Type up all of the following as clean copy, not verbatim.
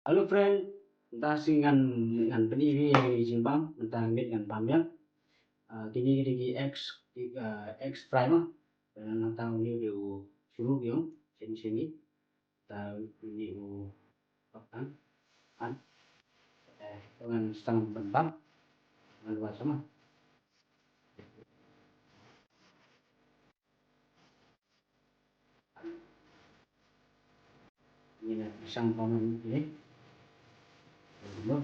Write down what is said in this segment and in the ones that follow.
Halo friend, entah sih ngan peniri simbang, entah mit ngan pamyak, kini di X prime dan natang ni di suruh yo sini sini, tahu ini pakan an, dengan setengah bentang, dengan luas sama. Ini pisang paman ini, belum.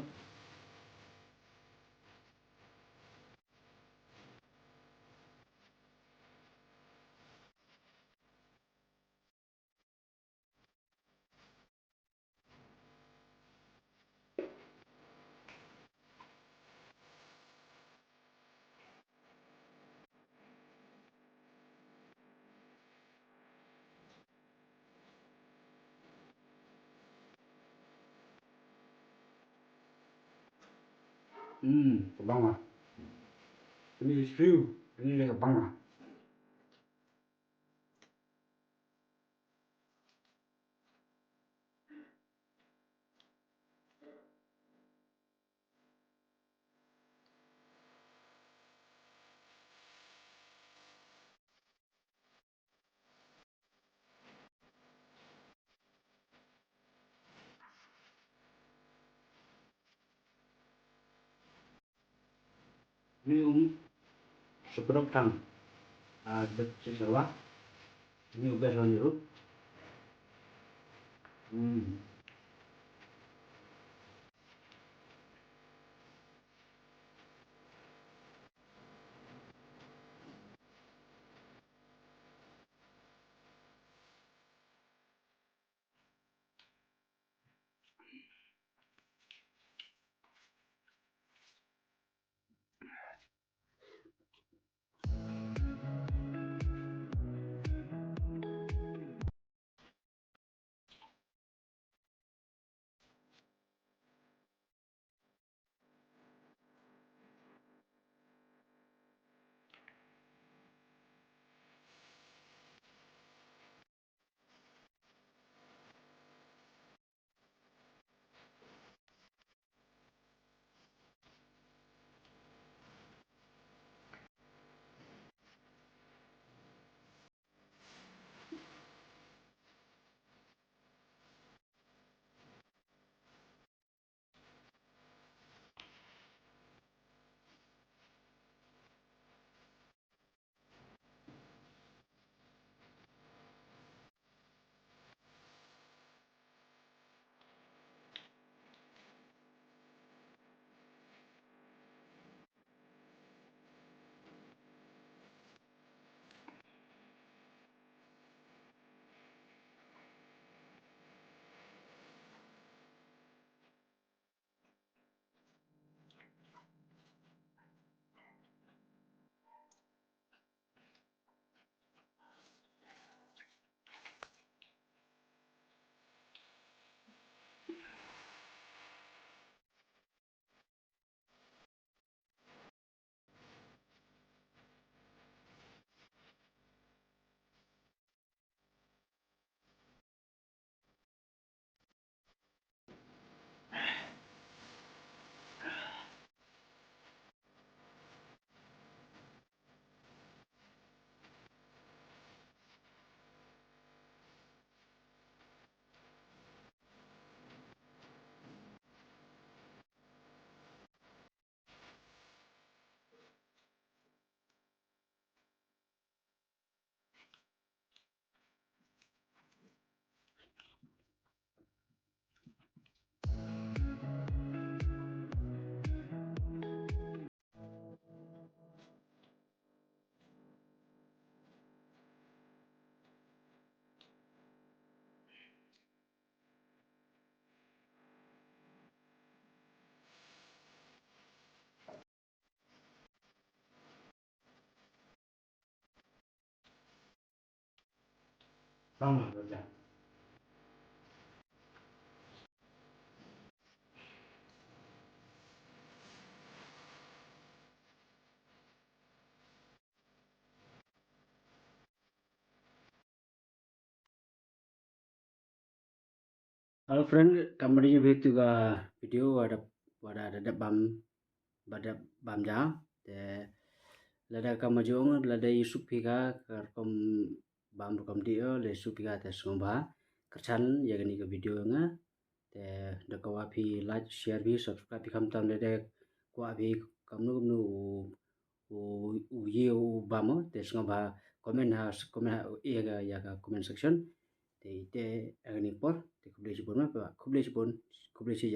Kebang lah. Ini stew, ini kebang lah. Ini seberapa tang, siswa. Ini ubah soal jeruk. Hmm. Sama saja. Halo friend, kembali lagi ke video ada pada bam ja te lada kamajong lada Yusuf pika kom bam kom dio le supika te somba kercan ya gani ke video nga te da kawapi like share bi subscribe bi kam tam lada kawapi kamnu u ye u bam te somba comment ha ya ga comment section te agani por te kuble jibon ma kuble jibon kuble si